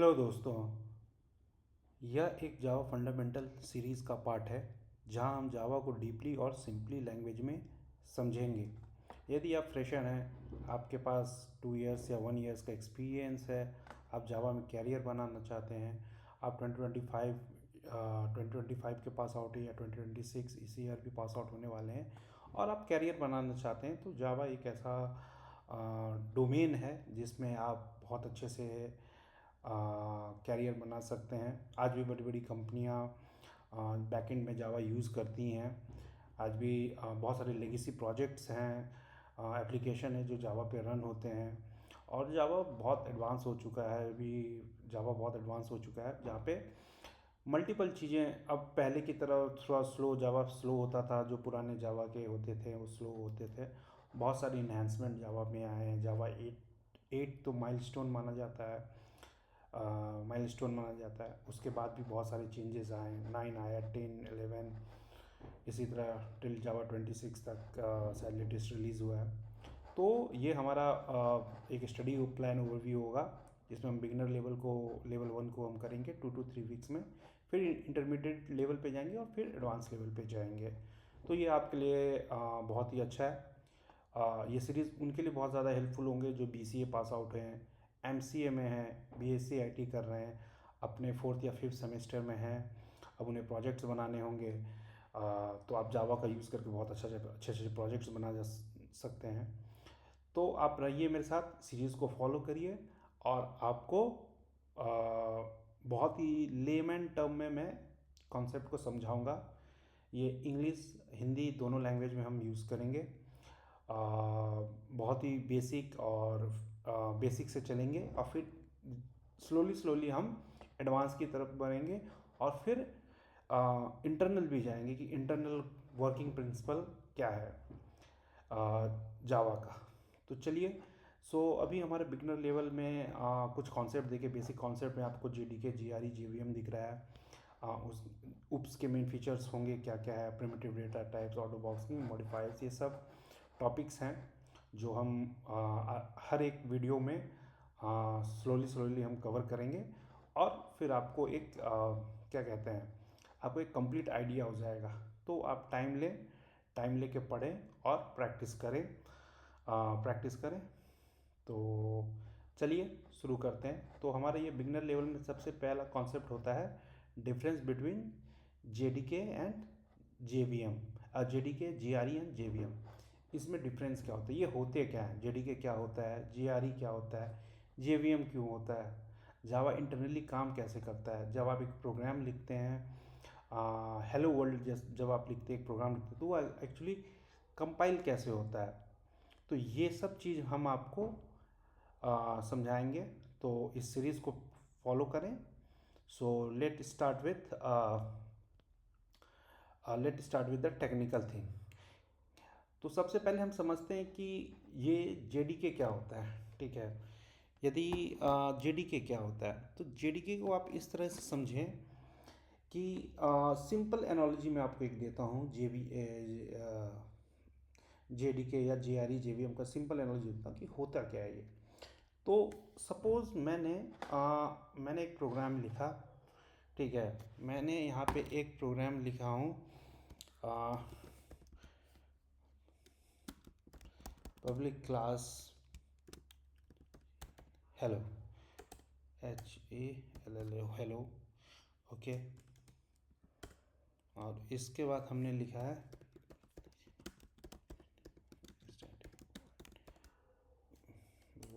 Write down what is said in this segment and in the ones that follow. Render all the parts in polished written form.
Hello दोस्तों। यह एक जावा फंडामेंटल सीरीज़ का पार्ट है जहां हम जावा को डीपली और सिंपली लैंग्वेज में समझेंगे। यदि आप फ्रेशर हैं, आपके पास 2 इयर्स या 1 इयर्स का एक्सपीरियंस है, आप जावा में कैरियर बनाना चाहते हैं, आप 2025 के पास आउट है या 2026 इसी ईयर भी पास आउट होने वाले हैं और आप कैरियर बनाना चाहते हैं, तो जावा एक ऐसा डोमेन है जिसमें आप बहुत अच्छे से कैरियर बना सकते हैं। आज भी बड़ी बड़ी कंपनियां बैकएंड में जावा यूज़ करती हैं। आज भी बहुत सारे लेगेसी प्रोजेक्ट्स हैं, एप्लीकेशन है जो जावा पे रन होते हैं। और जावा बहुत एडवांस हो चुका है, अभी जावा बहुत एडवांस हो चुका है जहाँ पे मल्टीपल चीज़ें अब पहले की तरह थोड़ा स्लो जावा स्लो होता था। जो पुराने जावा के होते थे वो स्लो होते थे। बहुत सारे इन्हेंसमेंट जावा में आए हैं। जावा 8 तो माइलस्टोन माना जाता है, माइलस्टोन माना जाता है। उसके बाद भी बहुत सारे चेंजेस आए, 9 आया, 10, 11, इसी तरह टिल जावा 26 तक शायद लेटेस्ट रिलीज़ हुआ है। तो ये हमारा एक स्टडी प्लान ओवरव्यू होगा जिसमें हम बिगिनर लेवल 1 को हम करेंगे 2 to 3 वीक्स में। फिर इंटरमीडिएट लेवल पे जाएंगे और फिर एडवांस लेवल पे जाएंगे। तो ये आपके लिए बहुत ही अच्छा है। ये सीरीज़ उनके लिए बहुत ज़्यादा हेल्पफुल होंगे जो BCA पास आउट हैं, MCA में हैं, BSc IT कर रहे हैं, अपने 4th या 5th सेमेस्टर में हैं। अब उन्हें प्रोजेक्ट्स बनाने होंगे, तो आप जावा का यूज़ करके बहुत अच्छे अच्छे प्रोजेक्ट्स बना जा सकते हैं। तो आप रहिए मेरे साथ, सीरीज़ को फॉलो करिए और आपको बहुत ही लेमैन टर्म में मैं कॉन्सेप्ट को समझाऊंगा। ये इंग्लिश हिंदी दोनों लैंग्वेज में हम यूज़ करेंगे। बहुत ही बेसिक और बेसिक से चलेंगे और फिर स्लोली स्लोली हम एडवांस की तरफ बढ़ेंगे और फिर इंटरनल भी जाएंगे कि इंटरनल वर्किंग प्रिंसिपल क्या है जावा का। तो चलिए, अभी हमारे बिगनर लेवल में कुछ कॉन्सेप्ट देखे। बेसिक कॉन्सेप्ट में आपको JDK, GRE, JVM दिख रहा है। उस उप्स के मेन फीचर्स होंगे क्या क्या है, primitive data types, auto boxing, modifiers, ये सब टॉपिक्स हैं जो हम हर एक वीडियो में स्लोली स्लोली हम कवर करेंगे। और फिर आपको एक क्या कहते हैं, आपको एक कंप्लीट आइडिया हो जाएगा। तो आप टाइम लेके पढ़ें और प्रैक्टिस करें। तो चलिए शुरू करते हैं। तो हमारे ये बिगनर लेवल में सबसे पहला कॉन्सेप्ट होता है difference between JDK and JVM, JDK, GRE and JVM। इसमें डिफरेंस क्या होता है, ये होते क्या है, JDK क्या होता है, GRE क्या होता है, JVM क्यों होता है, जावा इंटरनली काम कैसे करता है। जब आप एक प्रोग्राम लिखते हैं, हेलो वर्ल्ड जब आप लिखते हैं, एक प्रोग्राम लिखते हैं, तो वो एक्चुअली कंपाइल कैसे होता है। तो ये सब चीज़ हम आपको समझाएंगे। तो इस सीरीज़ को फॉलो करें। So let start with the technical thing. तो सबसे पहले हम समझते हैं कि ये JDK क्या होता है। ठीक है, यदि JDK क्या होता है, तो JDK को आप इस तरह से समझें कि सिंपल एनालॉजी में आपको एक देता हूँ। JDK या GRE, JVM का सिंपल एनालॉजी देता हूँ कि होता क्या है ये। तो सपोज़ मैंने एक प्रोग्राम लिखा। ठीक है, मैंने यहाँ पे एक प्रोग्राम लिखा हूँ, public class hello, HALLO, hello. Okay, और इसके बाद हमने लिखा है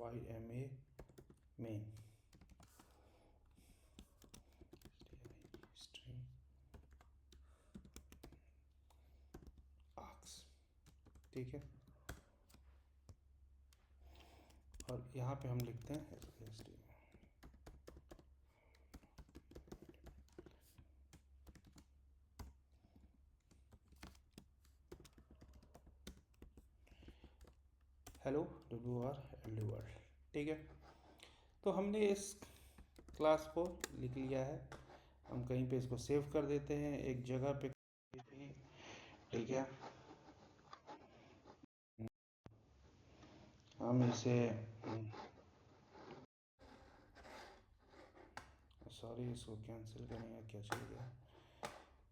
YMA मेन स्ट्रिंग आर्क्स। ठीक है, और यहाँ पे हम लिखते हैं हेलो WRLD। ठीक है, तो हमने इस क्लास को लिख लिया है। हम कहीं पे इसको सेव कर देते हैं एक जगह पे। ठीक है, हम इसे सॉरी, इसको कैंसिल करेंगे, क्या चल गया,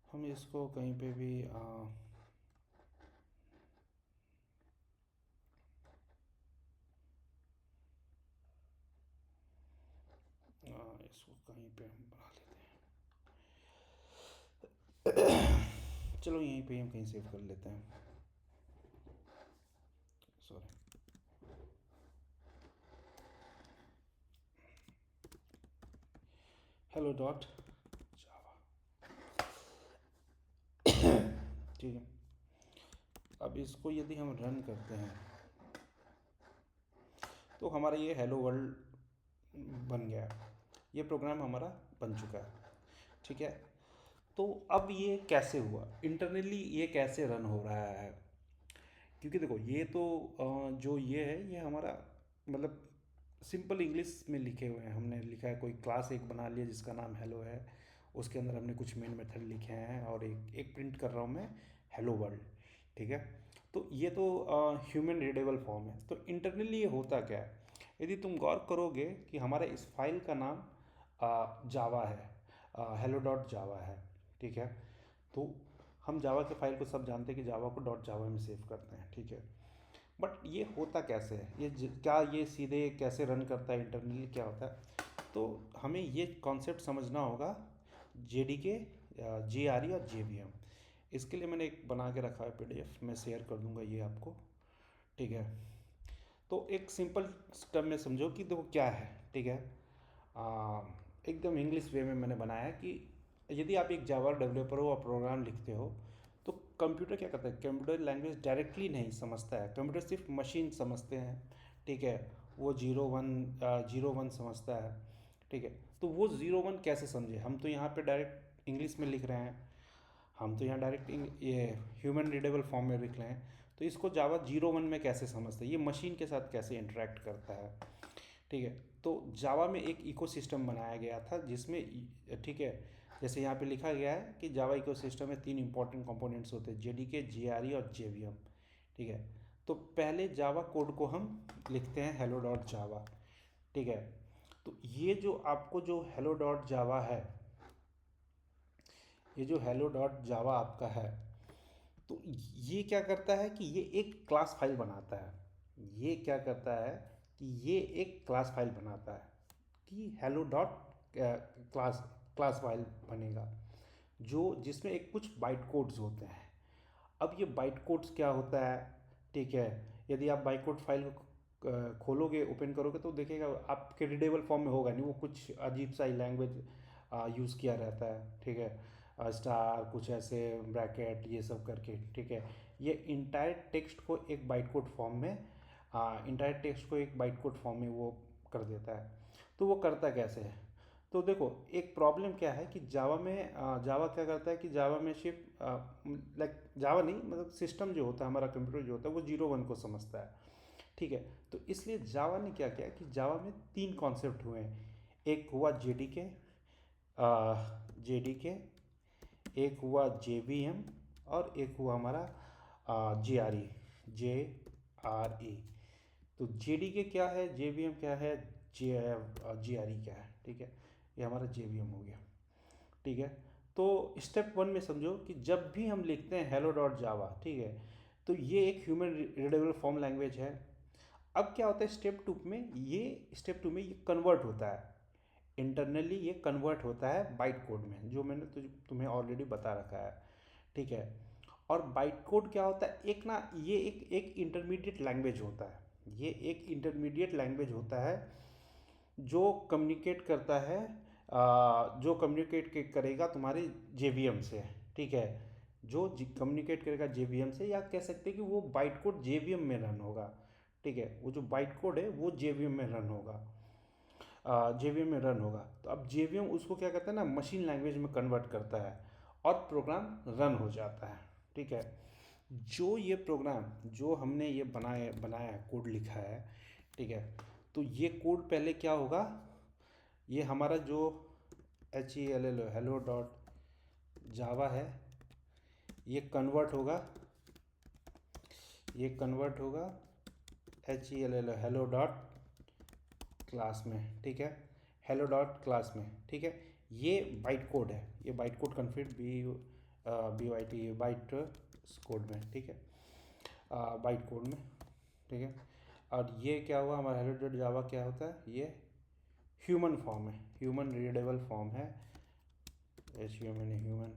हम इसको कहीं पे भी इसको कहीं पे हम बना लेते हैं। चलो यहीं पे हम कहीं सेव कर लेते हैं, सॉरी। हेलो डॉट जावा, ठीक है। अब इसको यदि हम रन करते हैं तो हमारा ये हेलो वर्ल्ड बन गया, ये प्रोग्राम हमारा बन चुका है, ठीक है। तो अब ये कैसे हुआ, इंटरनली ये कैसे रन हो रहा है, क्योंकि देखो ये तो जो ये है ये हमारा मतलब सिंपल इंग्लिश में लिखे हुए हैं, हमने लिखा है कोई क्लास एक बना लिया जिसका नाम हेलो है, उसके अंदर हमने कुछ मेन मेथड लिखे हैं और एक एक प्रिंट कर रहा हूँ मैं हेलो वर्ल्ड, ठीक है। तो ये तो ह्यूमन रीडेबल फॉर्म है। तो इंटरनली ये होता क्या है, यदि तुम गौर करोगे कि हमारे इस फाइल का नाम जावा है, हेलो डॉट जावा है, ठीक है। तो हम जावा के फाइल को सब जानते हैं कि जावा को डॉट जावा में सेव करते हैं, ठीक है। बट ये होता कैसे है, ये क्या ये सीधे कैसे रन करता है, इंटरनली क्या होता है, तो हमें ये कॉन्सेप्ट समझना होगा JDK, GRE और JVM। इसके लिए मैंने एक बना के रखा है PDF, मैं शेयर कर दूंगा ये आपको, ठीक है। तो एक सिंपल स्टेप में समझो कि देखो क्या है, ठीक है। आ, एकदम इंग्लिश वे में मैंने बनाया है कि यदि आप एक जावा डेवलपर हो और प्रोग्राम लिखते हो तो कंप्यूटर क्या करता है, कंप्यूटर लैंग्वेज डायरेक्टली नहीं समझता है, कंप्यूटर सिर्फ मशीन समझते हैं, ठीक है। वो जीरो वन समझता है, ठीक है। तो वो जीरो वन कैसे समझे, हम तो यहाँ पे डायरेक्ट इंग्लिश में लिख रहे हैं, हम तो यहाँ डायरेक्ट ये ह्यूमन रीडेबल फॉर्म में लिख रहे हैं, तो इसको जावा जीरो वन में कैसे समझता है, ये मशीन के साथ कैसे इंटरेक्ट करता है, ठीक है। तो जावा में एक इकोसिस्टम बनाया गया था जिसमें, ठीक है, जैसे यहाँ पे लिखा गया है कि जावा इकोसिस्टम में 3 इंपॉर्टेंट कंपोनेंट्स होते हैं, JDK, GRE और JVM, ठीक है। तो पहले जावा कोड को हम लिखते हैं हेलो डॉट जावा, ठीक है। तो ये जो आपको जो हेलो डॉट जावा है, ये जो हेलो डॉट जावा आपका है, तो ये क्या करता है कि ये एक क्लास फाइल बनाता है, ये क्या करता है कि ये एक क्लास फाइल बनाता है कि hello dot class class file बनेगा, जो जिसमें एक कुछ बाइट कोड्स होते हैं। अब ये बाइट कोड्स क्या होता है, ठीक है। यदि आप बाइट कोड फाइल को खोलोगे, ओपन करोगे तो देखेगा आपके रीडेबल फॉर्म में होगा नहीं, वो कुछ अजीब सा ही लैंग्वेज यूज़ किया रहता है, ठीक है। स्टार कुछ ऐसे ब्रैकेट ये सब करके, ठीक है। ये इंटायर टेक्स्ट को एक बाइट कोड फॉर्म में, इंटायर टेक्स्ट को एक बाइट कोड फॉर्म में वो कर देता है। तो वो करता कैसे है, तो देखो एक प्रॉब्लम क्या है कि जावा में, जावा क्या करता है कि जावा में सिर्फ लाइक जावा नहीं, मतलब सिस्टम जो होता है हमारा, कंप्यूटर जो होता है वो जीरो वन को समझता है, ठीक है। तो इसलिए जावा ने क्या किया कि जावा में 3 कॉन्सेप्ट हुए हैं, एक हुआ JDK, एक हुआ JVM और एक हुआ हमारा GRE। तो JDK क्या है, JVM क्या है, GRE क्या है, ठीक है। ये हमारा JVM हो गया, ठीक है। तो स्टेप 1 में समझो कि जब भी हम लिखते हैं हेलो डॉट जावा, ठीक है, तो ये एक ह्यूमन रीडेबल फॉर्म लैंग्वेज है। अब क्या होता है स्टेप 2 में ये कन्वर्ट होता है, इंटरनली ये कन्वर्ट होता है बाइट कोड में, जो मैंने तुम्हें ऑलरेडी बता रखा है, ठीक है। और बाइट कोड क्या होता है, एक ना ये एक इंटरमीडिएट लैंग्वेज होता है, ये एक इंटरमीडिएट लैंग्वेज होता है जो कम्युनिकेट करता है, जो कम्युनिकेट करेगा तुम्हारे JVM से, ठीक है। जो कम्युनिकेट करेगा JVM से, या कह सकते हैं कि वो बाइट कोड JVM में रन होगा, ठीक है। वो जो बाइट कोड है वो JVM में रन होगा, JVM में रन होगा। तो अब JVM उसको क्या करता है ना, मशीन लैंग्वेज में कन्वर्ट करता है और प्रोग्राम रन हो जाता है, ठीक है। जो ये प्रोग्राम जो हमने ये बनाया है, कोड लिखा है, ठीक है। तो ये कोड पहले क्या होगा, ये हमारा जो HELL हेलो डॉट जावा है, ये कन्वर्ट होगा, ये कन्वर्ट होगा HELL हेलो डॉट क्लास में, ठीक है, हेलो डॉट क्लास में, ठीक है। ये बाइट कोड है, ये byte code config BYT byte code में, ठीक है, बाइट कोड में, ठीक है। और ये क्या हुआ हमारा हेलो डॉट जावा क्या होता है, ये ह्यूमन फॉर्म है, ह्यूमन रीडेबल फॉर्म है, ह्यूमन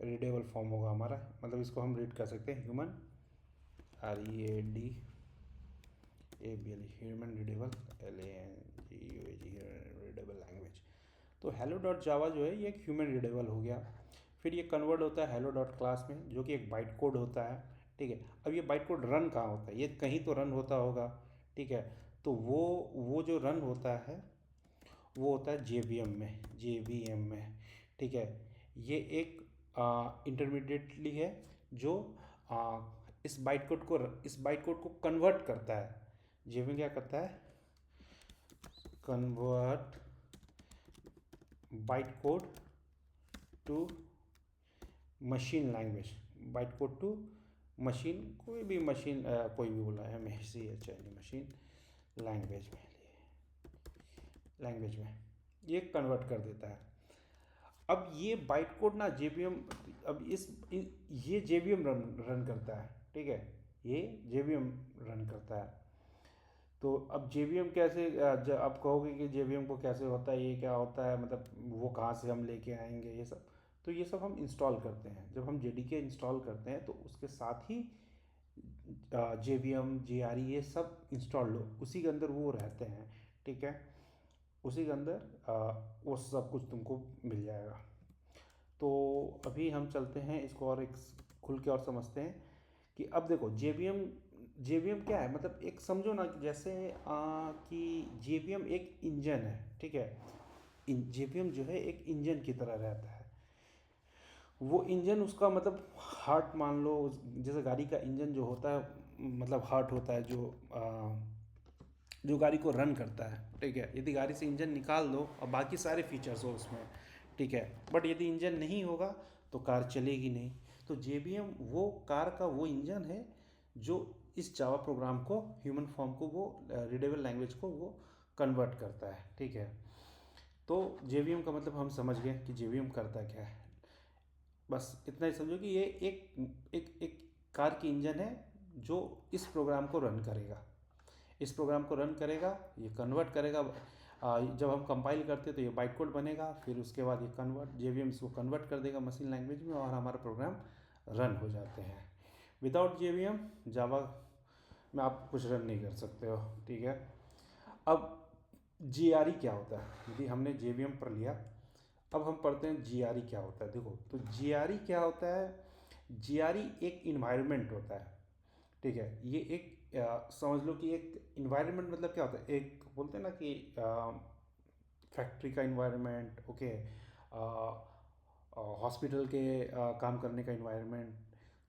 रीडेबल फॉर्म होगा हमारा, मतलब इसको हम रीड कर सकते हैं human READABL human readable LANGUAGE readable language. तो हेलो डॉट जावा जो है ये एक ह्यूमन रीडेबल हो गया। फिर ये कन्वर्ट होता है हेलो डॉट क्लास में, जो कि एक बाइट कोड होता है, ठीक है। अब ये बाइट कोड रन कहाँ होता है, ये कहीं तो रन होता होगा, ठीक है। तो वो जो रन होता है वो होता है JVM में, ठीक है। ये एक इंटरमीडिएटली है जो आ, इस बाइट कोड को कन्वर्ट करता है। JVM क्या करता है, convert byte code to machine language, byte code to machine, कोई भी मशीन, कोई भी बोला है मशीन लैंग्वेज में ये कन्वर्ट कर देता है। अब ये बाइट कोड ना JVM, अब ये JVM रन करता है, ठीक है, ये JVM रन करता है। तो अब JVM कैसे, आप कहोगे कि JVM को कैसे होता है, ये क्या होता है, मतलब वो कहाँ से हम लेके आएंगे ये सब। तो ये सब हम इंस्टॉल करते हैं, जब हम JDK इंस्टॉल करते हैं तो उसके साथ ही JVM JRE ये सब इंस्टॉल लो, उसी के अंदर वो रहते हैं, ठीक है, उसी के अंदर वो सब कुछ तुमको मिल जाएगा। तो अभी हम चलते हैं इसको और एक खुल के और समझते हैं कि अब देखो JVM क्या है, मतलब एक समझो ना कि जैसे कि JVM एक इंजन है, ठीक है। JVM जो है एक इंजन की तरह रहता है। वो इंजन उसका मतलब हार्ट मान लो, जैसे गाड़ी का इंजन जो होता है मतलब हार्ट होता है जो गाड़ी को रन करता है, ठीक है। यदि गाड़ी से इंजन निकाल दो और बाकी सारे फीचर्स हो उसमें, ठीक है, बट यदि इंजन नहीं होगा तो कार चलेगी नहीं। तो JVM वो कार का वो इंजन है जो इस जावा प्रोग्राम को, ह्यूमन फॉर्म को, वो रीडेबल लैंग्वेज को वो कन्वर्ट करता है, ठीक है। तो JVM का मतलब हम समझ गए कि JVM करता क्या है। बस इतना ही समझो कि ये एक कार की इंजन है जो इस प्रोग्राम को रन करेगा, इस प्रोग्राम को रन करेगा, ये कन्वर्ट करेगा। जब हम कंपाइल करते हैं तो ये बाइट कोड बनेगा, फिर उसके बाद ये JVM इसको कन्वर्ट कर देगा मशीन लैंग्वेज में और हमारा प्रोग्राम रन हो जाते हैं। विदाउट JVM जावा में आप कुछ रन नहीं कर सकते हो, ठीक है। अब GRE क्या होता है, यदि हमने JVM पढ़ लिया, अब हम पढ़ते हैं GRE क्या होता है। देखो तो GRE क्या होता है, GRE एक इन्वायरमेंट होता है, ठीक है। ये एक समझ लो कि एक इन्वायरमेंट मतलब क्या होता है, एक बोलते हैं ना कि फैक्ट्री का इन्वायरमेंट, ओके, हॉस्पिटल के काम करने का इन्वायरमेंट,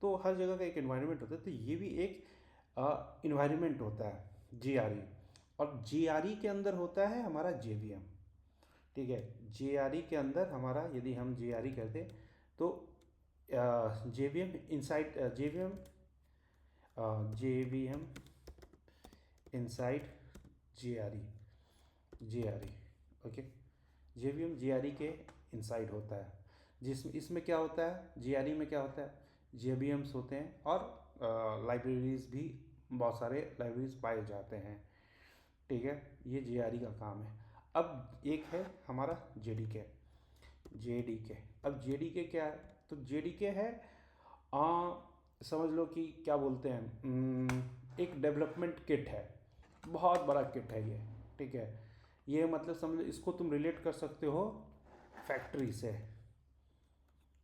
तो हर जगह का एक इन्वायरमेंट होता है। तो ये भी एक इन्वायरमेंट होता है GRE, और GRE के अंदर होता है हमारा JVM, ठीक है। JRE के अंदर हमारा, यदि हम GRE करते तो JVM inside JVM inside GRE, okay. JVM GRE के इनसाइड होता है, जिसमें इसमें क्या होता है, GRE में क्या होता है, JVMs होते हैं और लाइब्रेरीज भी, बहुत सारे लाइब्रेरीज पाए जाते हैं, ठीक है। ये GRE का काम है। अब एक है हमारा JDK। अब JDK क्या है, तो JDK है समझ लो कि क्या बोलते हैं, एक डेवलपमेंट किट है, बहुत बड़ा किट है ये, ठीक है। ये मतलब समझ लो, इसको तुम रिलेट कर सकते हो फैक्ट्री से,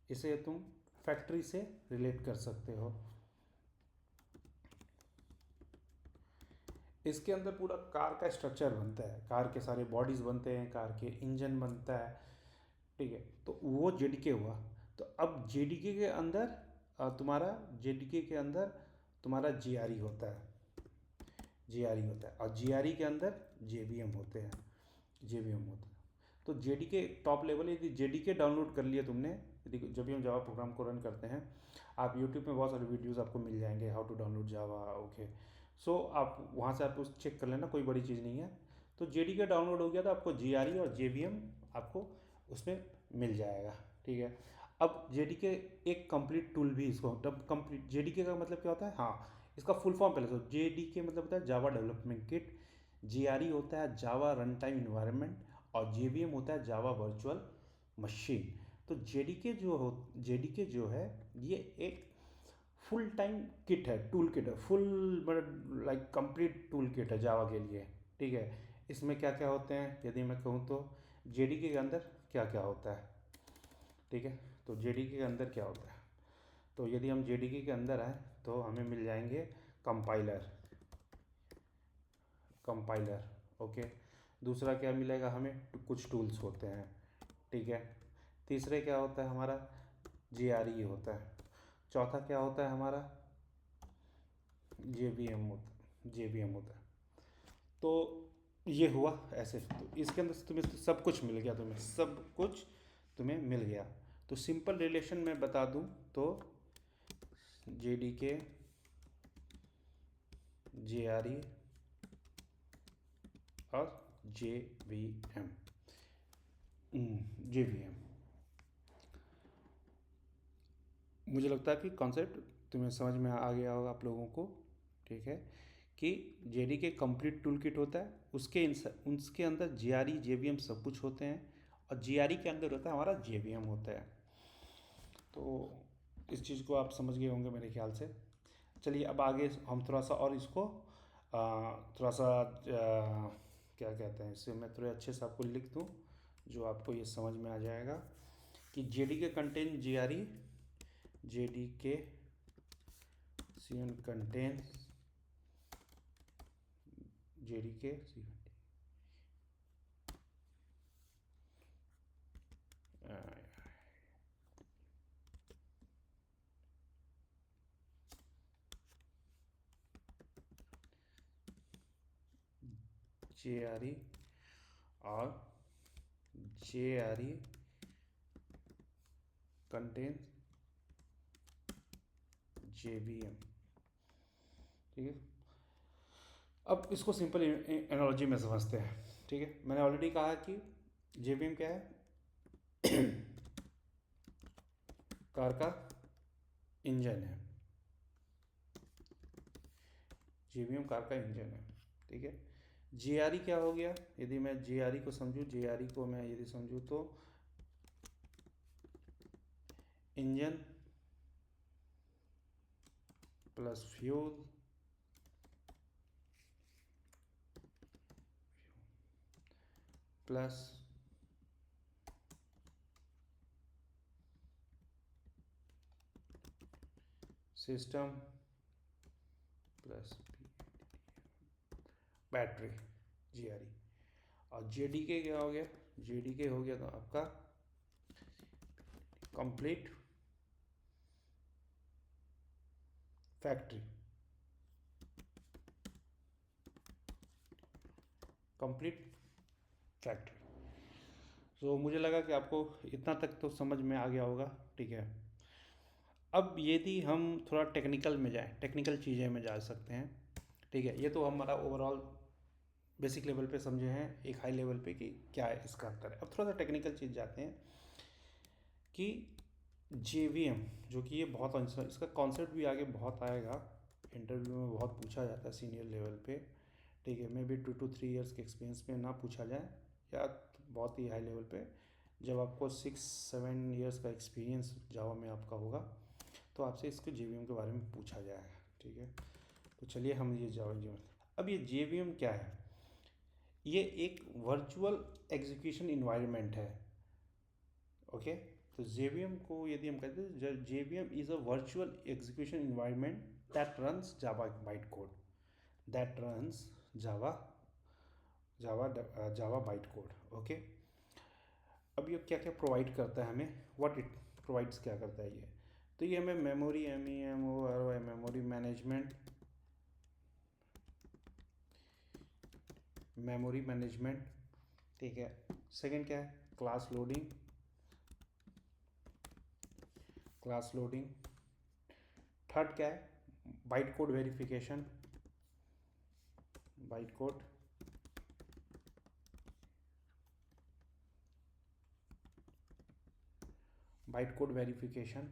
इसे तुम फैक्ट्री से रिलेट कर सकते हो। इसके अंदर पूरा कार का स्ट्रक्चर बनता है, कार के सारे बॉडीज बनते हैं, कार के इंजन बनता है, ठीक है। तो वो JDK हुआ। तो अब JDK के अंदर तुम्हारा JDK के अंदर तुम्हारा GRE होता है, GRE होता है, और GRE के अंदर JVM होते हैं, JVM होता है। तो JDK टॉप लेवल, यदि JDK डाउनलोड कर लिया तुमने, यदि जब भी हम जावा प्रोग्राम को रन करते हैं, आप यूट्यूब में बहुत सारे वीडियोस आपको मिल जाएंगे, how to download Java, okay. So आप वहाँ से आप चेक कर लेना, कोई बड़ी चीज़ नहीं है। तो JDK डाउनलोड हो गया तो आपको GRE और JVM आपको उसमें मिल जाएगा। ठीक है, अब जेडीके एक कंप्लीट टूल भी इसको, तब कंप्लीट जेडीके का मतलब क्या होता है, हाँ इसका फुल फॉर्म पहले तो, जेडीके मतलब होता है जावा डेवलपमेंट किट, जीआरई होता है जावा रन टाइम इन्वायरमेंट, और जेवीएम होता है जावा वर्चुअल मशीन। तो जेडीके जो है ये एक फुल टाइम किट है, टूल किट है, फुल मतलब लाइक कंप्लीट टूल किट है जावा के लिए। ठीक है, इसमें क्या क्या होते हैं यदि मैं कहूँ तो, जेडीके के अंदर क्या क्या होता है। ठीक है, तो जेडीके के अंदर क्या होता है, तो यदि हम जेडीके के अंदर आए तो हमें मिल जाएंगे कंपाइलर, कंपाइलर ओके। दूसरा क्या मिलेगा हमें, कुछ टूल्स होते हैं। ठीक है, तीसरे क्या होता है हमारा, जीआरई होता है। चौथा क्या होता है हमारा, जेवीएम होता है। तो ये हुआ ऐसे, तो इसके अंदर तुम्हें सब कुछ मिल गया, तुम्हें सब कुछ तुम्हें मिल गया। तो सिंपल रिलेशन में बता दूं तो जेडीके, जेआरई और जेवीएम, जेवीएम, मुझे लगता है कि कॉन्सेप्ट तुम्हें समझ में आ गया होगा आप लोगों को। ठीक है, कि जेडीके कंप्लीट टूल किट होता है, उसके अंदर जीआरई जेवीएम सब कुछ होते हैं, और जीआरई के अंदर होता है हमारा जेवीएम होता है। तो इस चीज़ को आप समझ गए होंगे मेरे ख्याल से। चलिए अब आगे हम थोड़ा सा और इसको थोड़ा सा क्या कहते हैं इसे, मैं थोड़े अच्छे से आपको लिख दूँ जो आपको ये समझ में आ जाएगा कि JDK contain GRE, JDK CN contain JDK JRE और जेआरई कंटेन जेवीएम। ठीक है, अब इसको सिंपल एनालॉजी में समझते हैं। ठीक है, मैंने ऑलरेडी कहा कि जेवीएम क्या है, कार का इंजन है, जेवीएम कार का इंजन है। ठीक है, जीआरई क्या हो गया, यदि मैं जीआरई को समझूं, जीआरई को मैं यदि समझूं तो engine plus fuel plus system plus battery, GRE. और जेडीके क्या हो गया, जेडीके हो गया तो आपका कंप्लीट फैक्ट्री, कंप्लीट फैक्ट्री। तो मुझे लगा कि आपको इतना तक तो समझ में आ गया होगा। ठीक है, अब यदि हम थोड़ा टेक्निकल में जाएं, टेक्निकल चीज़ें में जा सकते हैं। ठीक है, ये तो हमारा ओवरऑल बेसिक लेवल पे समझे हैं, एक हाई लेवल पे कि क्या है इसका अंतर है। अब थोड़ा सा टेक्निकल चीज़ जाते हैं कि जेवीएम, जो कि ये बहुत इसका कॉन्सेप्ट भी आगे बहुत आएगा, इंटरव्यू में बहुत पूछा जाता है सीनियर लेवल पे। ठीक है, मे बी 2 to 3 years के एक्सपीरियंस में ना पूछा जाए, या बहुत ही हाई लेवल पे जब आपको 6-7 years का एक्सपीरियंस जावा में आपका होगा तो आपसे इसके जेवीएम के बारे में पूछा जाएगा। ठीक है, तो चलिए हम ये जावा जेवीएम, अब ये जेवीएम क्या है, ये एक वर्चुअल एग्जीक्यूशन इन्वायरमेंट है। ओके, तो जेवीएम को यदि हम कहते हैं, JVM is a virtual execution environment that runs Java byte code, that runs Java Java Java byte code. Okay, अब ये क्या क्या प्रोवाइड करता है हमें, व्हाट इट प्रोवाइड्स, क्या करता है ये, तो ये हमें memory, MEMO memory management, memory management. ठीक है, सेकंड क्या है, class loading, class loading. Third क्या है, byte code verification, byte code byte code verification,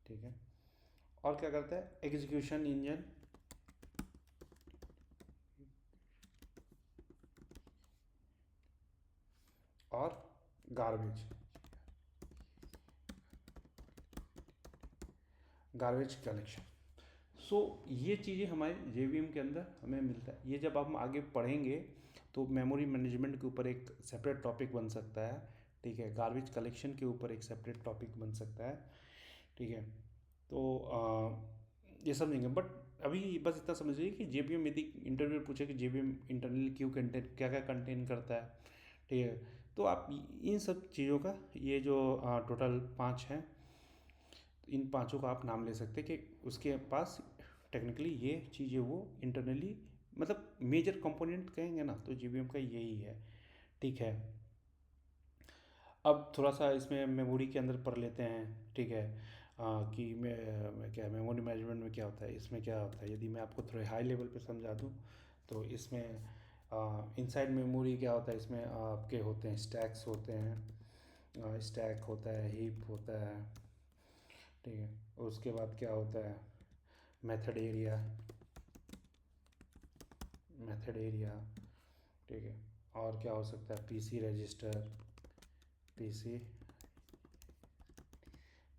ठीक है। और क्या करता है, एग्जीक्यूशन इंजन, और गार्बेज गार्बेज कलेक्शन। सो ये चीज़ें हमारे JVM के अंदर हमें मिलता है। ये जब हम आगे पढ़ेंगे तो मेमोरी मैनेजमेंट के ऊपर एक सेपरेट टॉपिक बन सकता है, ठीक है। गार्बेज कलेक्शन के ऊपर एक सेपरेट टॉपिक बन सकता है, ठीक है। तो ये समझेंगे, बट अभी बस इतना समझिए कि JVM यदि इंटरव्यू पूछे कि JVM इंटरनली क्यों कंटेन, क्या क्या कंटेन करता है, ठीक है। तो आप इन सब चीज़ों का, ये जो टोटल 5 हैं, इन पांचों का आप नाम ले सकते हैं कि उसके पास टेक्निकली ये चीज़ें वो इंटरनली, मतलब मेजर कंपोनेंट कहेंगे ना तो JVM का यही है, ठीक है। अब थोड़ा सा इसमें मेमोरी के अंदर पढ़ लेते हैं, ठीक है। कि मैं क्या मेमोरी मैनेजमेंट में क्या होता है, इसमें क्या होता है, यदि मैं आपको थोड़े हाई लेवल पे समझा दूँ तो इसमें इनसाइड मेमोरी क्या होता है, इसमें आपके होते हैं स्टैक्स होते हैं, स्टैक होता है, हीप होता है, ठीक है। उसके बाद क्या होता है, मेथड एरिया, मेथड एरिया, ठीक है। और क्या हो सकता है, PC register, PC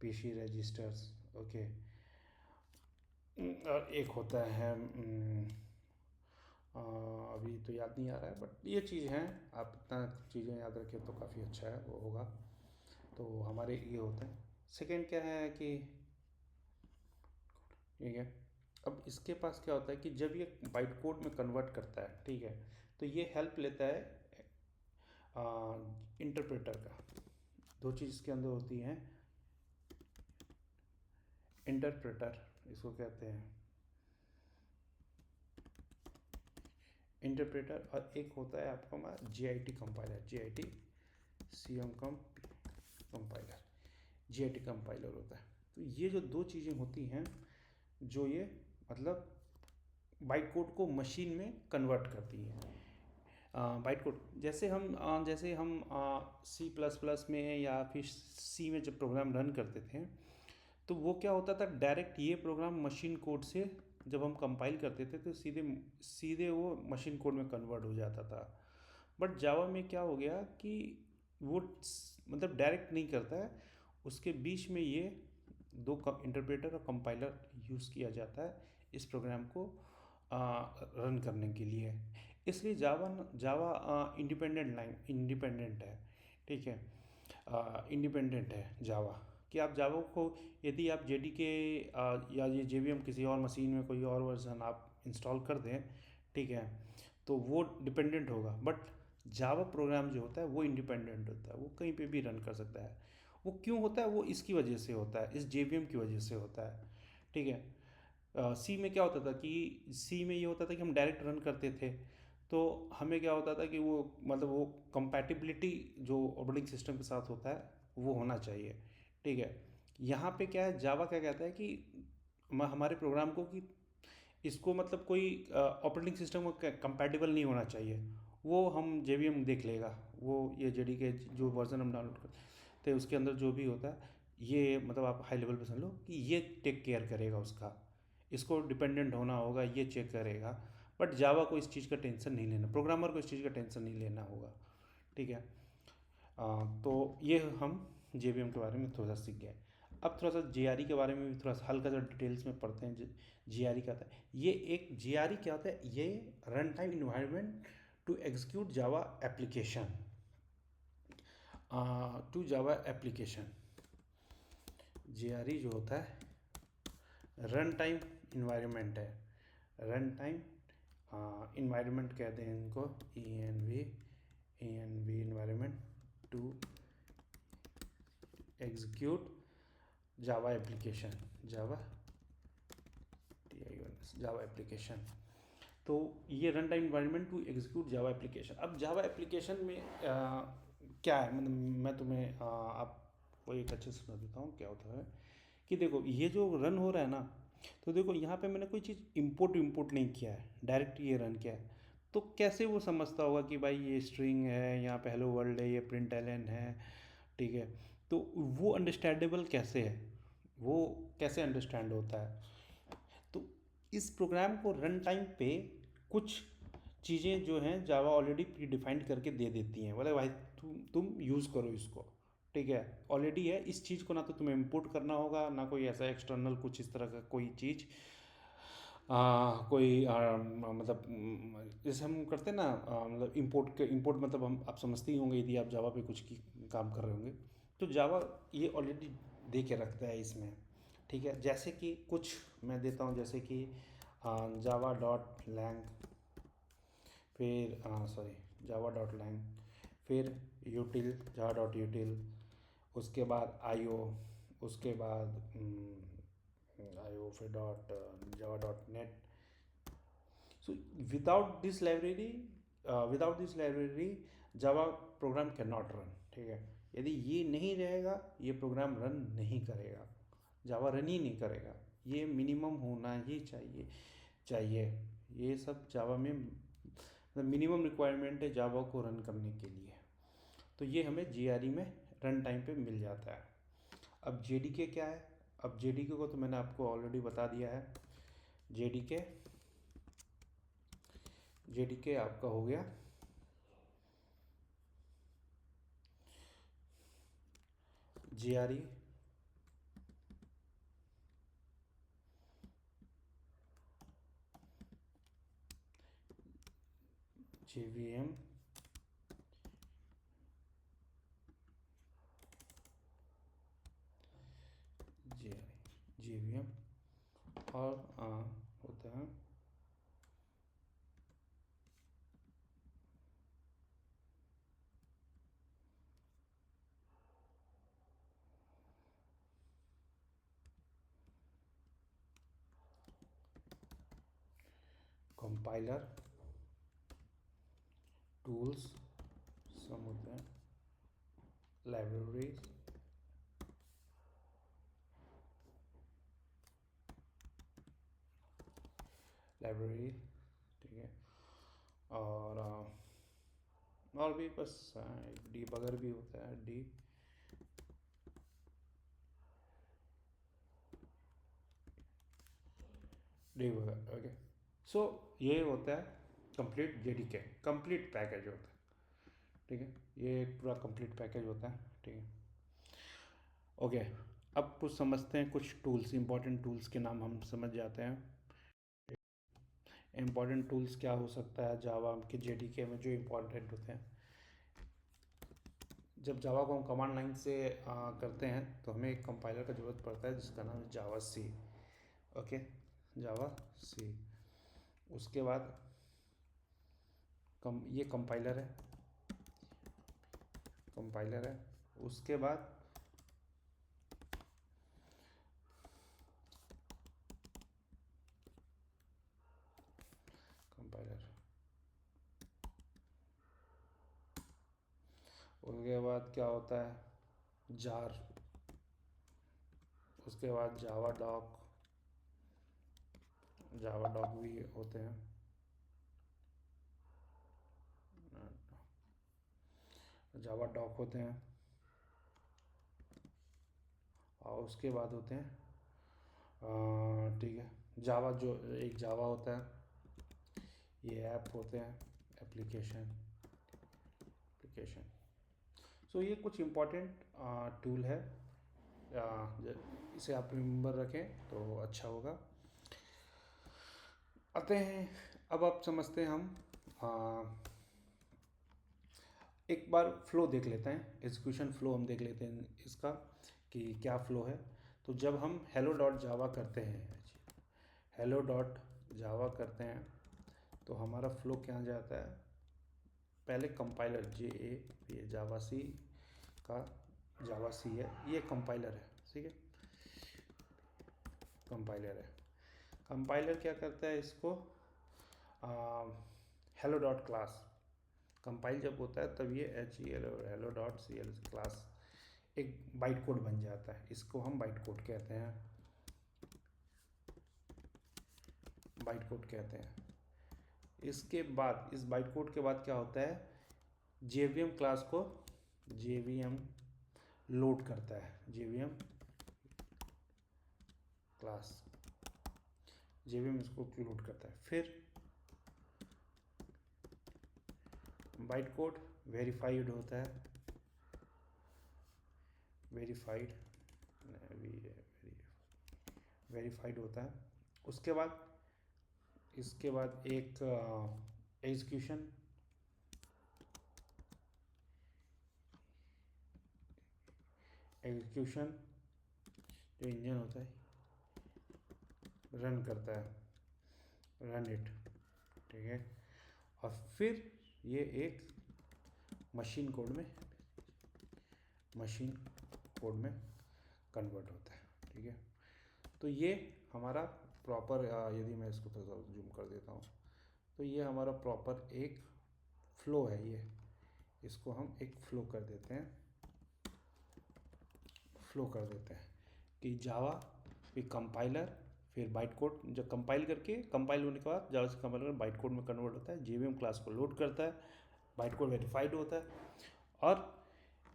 PC registers, okay. और एक होता है अभी तो याद नहीं आ रहा है, बट ये चीज़ हैं, आप इतना चीज़ें याद रखें तो काफ़ी अच्छा है वो होगा। तो हमारे ये होते हैं। सेकेंड क्या है कि, ठीक है, अब इसके पास क्या होता है कि जब ये बाइट कोड में कन्वर्ट करता है, ठीक है, तो ये हेल्प लेता है इंटरप्रेटर का। दो चीज़ इसके अंदर होती हैं, इंटरप्रेटर इसको कहते हैं, इंटरप्रेटर, और एक होता है आपका हमारा JIT compiler, JIT CM compiler, JIT compiler होता है। तो ये जो दो चीज़ें होती हैं जो ये मतलब बाइट कोड को मशीन में कन्वर्ट करती हैं। बाइट कोड जैसे हम C++ में या फिर C में जब प्रोग्राम रन करते थे तो वो क्या होता था, डायरेक्ट ये प्रोग्राम मशीन कोड से जब हम कंपाइल करते थे तो सीधे सीधे वो मशीन कोड में कन्वर्ट हो जाता था। बट जावा में क्या हो गया कि वो मतलब डायरेक्ट नहीं करता है, उसके बीच में ये दो इंटरप्रेटर और कंपाइलर यूज़ किया जाता है इस प्रोग्राम को रन करने के लिए। इसलिए जावा जावा इंडिपेंडेंट है, ठीक है। इंडिपेंडेंट है जावा, कि आप जावा को यदि आप JDK या ये JVM किसी और मशीन में कोई और वर्जन आप इंस्टॉल कर दें, ठीक है, तो वो डिपेंडेंट होगा। बट जावा प्रोग्राम जो होता है वो इंडिपेंडेंट होता है, वो कहीं पे भी रन कर सकता है। वो क्यों होता है, वो इसकी वजह से होता है, इस JVM की वजह से होता है, ठीक है। सी में क्या होता था कि सी में ये होता था कि हम डायरेक्ट रन करते थे, तो हमें क्या होता था कि वो मतलब वो कंपैटिबिलिटी जो ऑपरेटिंग सिस्टम के साथ होता है वो होना चाहिए, ठीक है। यहाँ पे क्या है, जावा क्या कहता है कि हमारे प्रोग्राम को कि इसको मतलब कोई ऑपरेटिंग सिस्टम को कंपैटिबल नहीं होना चाहिए, वो हम JVM देख लेगा। वो ये JDK जो वर्जन हम डाउनलोड करते हैं उसके अंदर जो भी होता है, ये मतलब आप हाई लेवल पे समझ लो कि ये टेक केयर करेगा उसका, इसको डिपेंडेंट होना होगा, ये चेक करेगा। बट जावा को इस चीज़ का टेंशन नहीं लेना, प्रोग्रामर को इस चीज़ का टेंशन नहीं लेना होगा, ठीक है। तो ये हम JVM के बारे में थोड़ा सा सीख गए। अब थोड़ा सा JRE के बारे में भी थोड़ा सा हल्का सा डिटेल्स में पढ़ते हैं। JRE क्या होता है, ये एक JRE क्या होता है, ये run time environment to execute Java application, to Java application. JRE जो होता है रन टाइम इन्वायरमेंट है, रन टाइम इन्वायरमेंट कहते हैं इनको, ENV environment to execute Java application, Java Java application. तो ये run time environment to execute Java application. अब जावा एप्लीकेशन में क्या है, मतलब मैं तुम्हें आपको एक अच्छे से समझा देता हूँ क्या होता है कि देखो ये जो रन हो रहा है ना, तो देखो यहाँ पे मैंने कोई चीज़ इंपोर्ट नहीं किया है, डायरेक्ट ये रन किया है। तो कैसे वो समझता होगा कि भाई ये स्ट्रिंग है, यहाँ पे हेलो वर्ल्ड है, ये प्रिंट एलन है, ठीक है। तो वो अंडरस्टैंडेबल कैसे है, वो कैसे अंडरस्टैंड होता है? तो इस प्रोग्राम को रन टाइम पे कुछ चीज़ें जो हैं जावा ऑलरेडी प्री डिफाइंड करके दे देती हैं, बोले भाई तुम यूज़ करो इसको, ठीक है, ऑलरेडी है। इस चीज़ को ना तो तुम्हें इंपोर्ट करना होगा, ना कोई ऐसा एक्सटर्नल कुछ इस तरह का कोई चीज़, कोई मतलब जैसे हम करते हैं ना, मतलब इंपोर्ट मतलब हम आप समझते ही होंगे यदि आप जावा पे कुछ की काम कर रहे होंगे। तो जावा ये ऑलरेडी दे के रखता है इसमें, ठीक है। जैसे कि कुछ मैं देता हूँ, जैसे कि जावा डॉट लैंग, फिर सॉरी जावा डॉट लैंग, फिर यूटिल जावा डॉट यूटिल, उसके बाद आईओ, उसके बाद आईओ, फिर dot Java dot net. So without this library Java program cannot run, ठीक है। यदि ये नहीं रहेगा ये प्रोग्राम रन नहीं करेगा, जावा रन ही नहीं करेगा। ये मिनिमम होना ही चाहिए। ये सब जावा में मिनिमम रिक्वायरमेंट है जावा को रन करने के लिए। तो ये हमें जीआरई में रन टाइम पे मिल जाता है। अब जेडीके क्या है? अब जेडीके को तो मैंने आपको ऑलरेडी बता दिया है। जेडीके जेडीके आपका हो गया जीआरई, जेवीएम, जेवीएम, और होता है कंपाइलर, टूल्स, सम होते हैं लाइब्रेरीज, लाइब्रेरी, ठीक है। और भी बस डीबगर भी होता है, डीबगर, ओके। सो ये होता है कंप्लीट जेडीके, कंप्लीट पैकेज होता है, ठीक है। ये एक पूरा कंप्लीट पैकेज होता है, ठीक है। ओके, अब कुछ समझते हैं, कुछ टूल्स, इंपॉर्टेंट टूल्स के नाम हम समझ जाते हैं। इंपॉर्टेंट टूल्स क्या हो सकता है जावा के जेडीके में जो इंपॉर्टेंट होते हैं? जब जावा को हम कमांड लाइन से करते हैं तो हमें एक कंपाइलर का ज़रूरत पड़ता है जिसका नाम है जावा सी, ओके, जावा सी। उसके बाद ये कंपाइलर है। उसके बाद कंपाइलर, उसके बाद क्या होता है? जार, उसके बाद जावा डॉक भी होते हैं, जावा डॉक होते हैं। और उसके बाद होते हैं ठीक है, जावा, जो एक जावा होता है, ये ऐप होते हैं, एप्लीकेशन। सो ये कुछ इम्पोर्टेंट टूल है, इसे आप रिमेंबर रखें तो अच्छा होगा। आते हैं, अब आप समझते हैं हम एक बार फ्लो देख लेते हैं, एग्जीक्यूशन फ्लो हम देख लेते हैं इसका कि क्या फ्लो है। तो जब हम हेलो डॉट जावा करते हैं तो हमारा फ्लो क्या जाता है? पहले कंपाइलर ये जावा सी का, जावा सी है, ये कंपाइलर है, ठीक है, कंपाइलर क्या करता है इसको? हेलो डॉट क्लास कंपाइल जब होता है तब ये hello dot C L class एक बाइट कोड बन जाता है, इसको हम बाइट कोड कहते हैं, इसके बाद इस बाइट कोड के बाद क्या होता है? जेवीएम क्लास को जेवीएम लोड करता है, JVM क्लास, JVM इसको लोड करता है। फिर बाइट कोड वेरीफाइड होता है, वेरीफाइड होता है। उसके बाद इसके बाद एक एग्जीक्यूशन जो इंजन होता है रन करता है, रन इट, ठीक है। और फिर ये एक मशीन कोड में कन्वर्ट होता है, ठीक है। तो ये हमारा प्रॉपर, यदि मैं इसको थोड़ा सा जूम कर देता हूँ, तो ये हमारा प्रॉपर एक फ्लो है। ये इसको हम एक फ्लो कर देते हैं कि जावा फिर कंपाइलर, फिर बाइट कोड, जब कंपाइल होने के बाद जावा से कंपाइलर बाइट कोड में कन्वर्ट होता है, JVM क्लास को लोड करता है, बाइट कोड वेरीफाइड होता है, और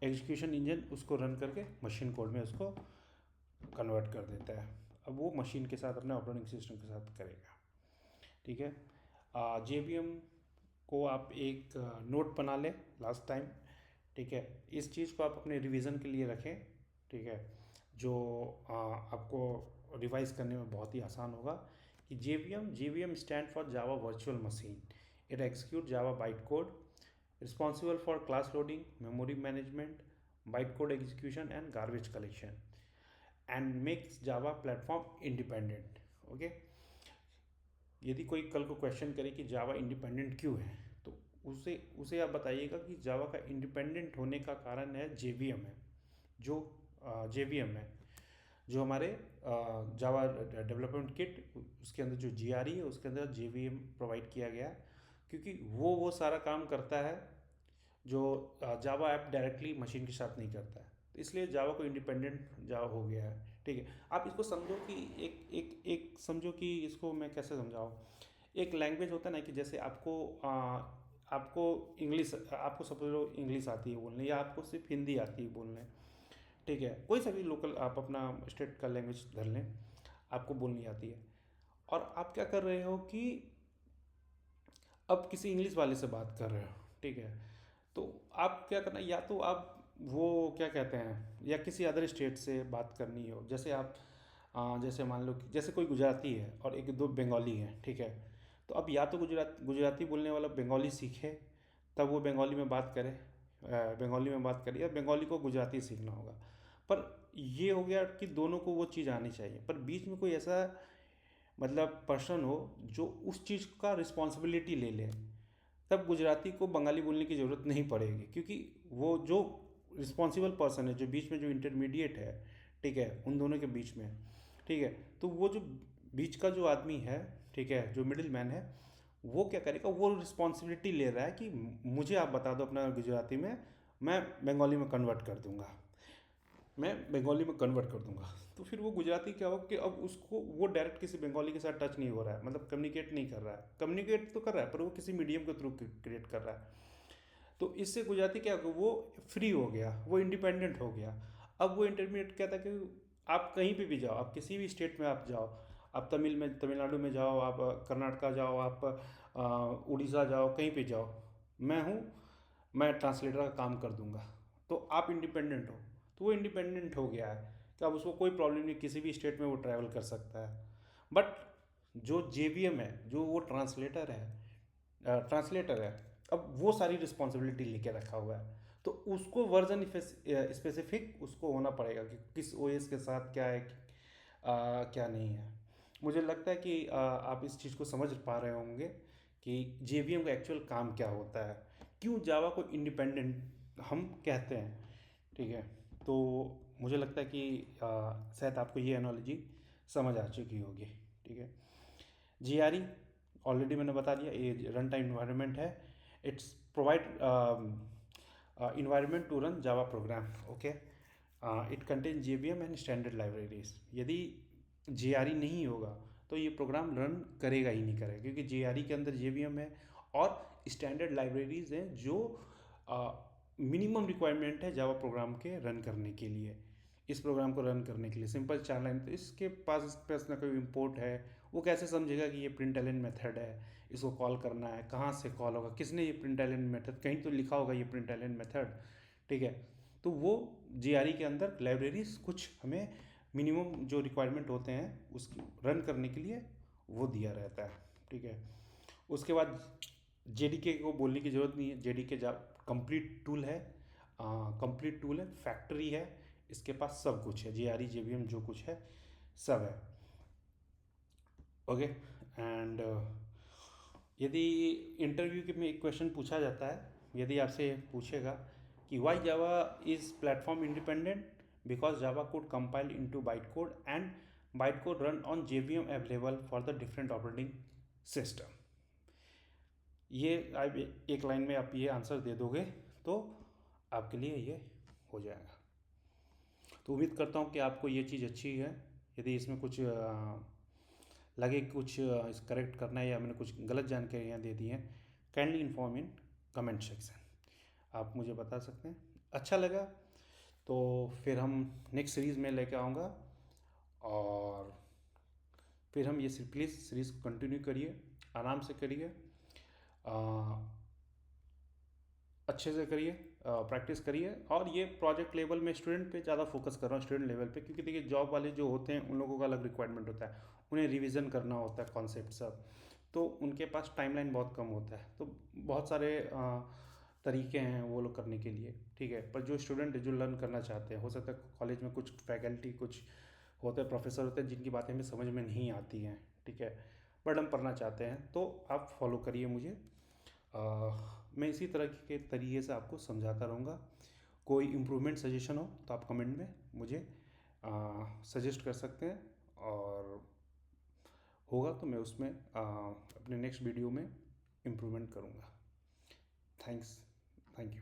एग्जीक्यूशन इंजन उसको रन करके मशीन कोड में उसको कन्वर्ट कर देता है। अब वो मशीन के साथ, अपने ऑपरेटिंग सिस्टम के साथ करेगा, ठीक है। JVM को आप एक नोट बना लें लास्ट टाइम, ठीक है। इस चीज़ को आप अपने रिवीजन के लिए रखें, ठीक है, जो आपको रिवाइज करने में बहुत ही आसान होगा। कि JVM stand for Java virtual machine, it execute Java byte code, responsible for class loading, memory management, byte code execution and garbage collection, and makes Java platform independent, okay. यदि कोई कल को क्वेश्चन करे कि जावा इंडिपेंडेंट क्यों है, तो उसे आप बताइएगा कि जावा का इंडिपेंडेंट होने का कारण है JVM है, जो JVM है, जो हमारे जावा डेवलपमेंट किट, उसके अंदर जो GRE है, उसके अंदर JVM प्रोवाइड किया गया, क्योंकि वो सारा काम करता है जो जावा ऐप डायरेक्टली मशीन के साथ नहीं करता है। तो इसलिए जावा को इंडिपेंडेंट जावा हो गया है, ठीक है। आप इसको समझो कि एक समझो कि इसको मैं कैसे समझाऊँ। एक लैंग्वेज होता है ना, कि जैसे आपको इंग्लिश, आपको समझ लो इंग्लिश आती है बोलने, या आपको सिर्फ हिंदी आती है बोलने, ठीक है। कोई सा भी लोकल आप अपना स्टेट का लैंग्वेज धर लें, आपको बोलनी आती है, और आप क्या कर रहे हो कि अब किसी इंग्लिश वाले से बात कर रहे हो, ठीक है। तो आप क्या करना, या तो आप वो क्या कहते हैं, या किसी अदर स्टेट से बात करनी हो, जैसे आप जैसे मान लो कि जैसे कोई गुजराती है और एक दो बंगाली है, ठीक है। तो अब या तो गुजराती बोलने वाला बंगाली सीखे, तब वो बंगाली में बात करे, या बंगाली को गुजराती सीखना होगा। पर ये हो गया कि दोनों को वो चीज़ आनी चाहिए, पर बीच में कोई ऐसा मतलब पर्सन हो जो उस चीज़ का रिस्पॉन्सिबिलिटी ले ले, तब गुजराती को बंगाली बोलने की ज़रूरत नहीं पड़ेगी, क्योंकि वो जो रिस्पॉन्सिबल पर्सन है, जो बीच में जो इंटरमीडिएट है, ठीक है, उन दोनों के बीच में, ठीक है। तो वो जो बीच का जो आदमी है, ठीक है, जो मिडिल मैन है, वो क्या करेगा, वो रिस्पॉन्सिबिलिटी ले रहा है कि मुझे आप बता दो अपना गुजराती में, मैं बंगाली में कन्वर्ट कर दूंगा, तो फिर वो गुजराती क्या हो कि अब उसको वो डायरेक्ट किसी बंगाली के साथ टच नहीं हो रहा है, मतलब कम्युनिकेट नहीं कर रहा है, कम्युनिकेट तो कर रहा है पर वो किसी मीडियम के थ्रू क्रिएट कर रहा है। तो इससे गुजराती क्या होगा, वो फ्री हो गया, वो इंडिपेंडेंट हो गया। अब वो इंटरमीडिएट क्या था कि आप कहीं पे भी जाओ, आप किसी भी स्टेट में आप जाओ, आप तमिलनाडु में जाओ, आप कर्नाटका जाओ, आप उड़ीसा जाओ, कहीं पे जाओ, मैं हूँ, मैं ट्रांसलेटर का काम कर दूंगा, तो आप इंडिपेंडेंट हो। तो वो इंडिपेंडेंट हो गया है कि अब उसको कोई प्रॉब्लम नहीं, किसी भी स्टेट में वो ट्रैवल कर सकता है। बट जो JVM है, जो वो ट्रांसलेटर है, अब वो सारी रिस्पॉन्सिबिलिटी लेके रखा हुआ है, तो उसको वर्जन स्पेसिफिक उसको होना पड़ेगा कि किस OS के साथ क्या है, क्या नहीं है। मुझे लगता है कि आप इस चीज़ को समझ पा रहे होंगे कि JVM का एक्चुअल काम क्या होता है, क्यों जावा को इंडिपेंडेंट हम कहते हैं, ठीक है। तो मुझे लगता है कि शायद आपको ये एनालॉजी समझ आ चुकी होगी, ठीक है। GRE ऑलरेडी मैंने बता दिया, ये रन टाइम इन्वायरमेंट है, it's provide environment to run Java program, okay. It contain JVM and standard libraries. यदि GRE नहीं होगा तो ये प्रोग्राम रन करेगा ही नहीं करेगा, क्योंकि GRE के अंदर JVM है और स्टैंडर्ड लाइब्रेरीज हैं जो मिनिमम रिक्वायरमेंट है जावा प्रोग्राम के रन करने के लिए। इस प्रोग्राम को रन करने के लिए सिंपल 4 लाइन, तो इसके पास ना कोई इम्पोर्ट है, वो कैसे समझेगा कि ये प्रिंट एलिन मेथड है, इसको कॉल करना है, कहाँ से कॉल होगा, किसने ये प्रिंट एलिन मेथड, कहीं तो लिखा होगा ये प्रिंट एलिन मेथड, ठीक है। तो वो जीआरई के अंदर लाइब्रेरीज कुछ हमें मिनिमम जो रिक्वायरमेंट होते हैं उसकी रन करने के लिए वो दिया रहता है, ठीक है। उसके बाद जेडीके को बोलने की ज़रूरत नहीं है, जेडीके कंप्लीट टूल है, कंप्लीट टूल है, फैक्ट्री है, इसके पास सब कुछ है, जीआरई जेवीएम जो कुछ है सब है। ओके। एंड यदि इंटरव्यू के में एक क्वेश्चन पूछा जाता है, यदि आपसे पूछेगा कि why Java is platform independent, because Java code compile into byte code and byte code run on JVM available for the different operating system. ये आप एक लाइन में आप ये आंसर दे दोगे तो आपके लिए ये हो जाएगा। तो उम्मीद करता हूँ कि आपको ये चीज़ अच्छी है। यदि इसमें कुछ लगे कुछ इस करेक्ट करना है या मैंने कुछ गलत जानकारियाँ दे दी हैं, kindly inform in comment section, आप मुझे बता सकते हैं। अच्छा लगा तो फिर हम नेक्स्ट सीरीज़ में लेके आऊँगा, और फिर हम ये प्लीज़ सीरीज़ को कंटिन्यू करिए, आराम से करिए, अच्छे से करिए, प्रैक्टिस करिए। और ये प्रोजेक्ट लेवल में स्टूडेंट पे ज़्यादा फोकस कर रहा हूँ, स्टूडेंट लेवल पे, क्योंकि देखिए जॉब वाले जो होते हैं उन लोगों का अलग रिक्वायरमेंट होता है, उन्हें रिवीजन करना होता है कॉन्सेप्ट सब, तो उनके पास टाइमलाइन बहुत कम होता है, तो बहुत सारे तरीके हैं वो लोग करने के लिए, ठीक है। पर जो स्टूडेंट जो लर्न करना चाहते हैं, हो सकता है कॉलेज में कुछ फैकल्टी कुछ होते हैं, प्रोफेसर होते हैं जिनकी बातें हमें समझ में नहीं आती हैं, ठीक है, बट हम पढ़ना चाहते हैं, तो आप फॉलो करिए मुझे। मैं इसी तरह के तरीके से आपको समझाता रहूँगा। कोई इम्प्रूवमेंट सजेशन हो तो आप कमेंट में मुझे सजेस्ट कर सकते हैं, और होगा तो मैं उसमें अपने नेक्स्ट वीडियो में इम्प्रूवमेंट करूँगा। Thanks, thank you.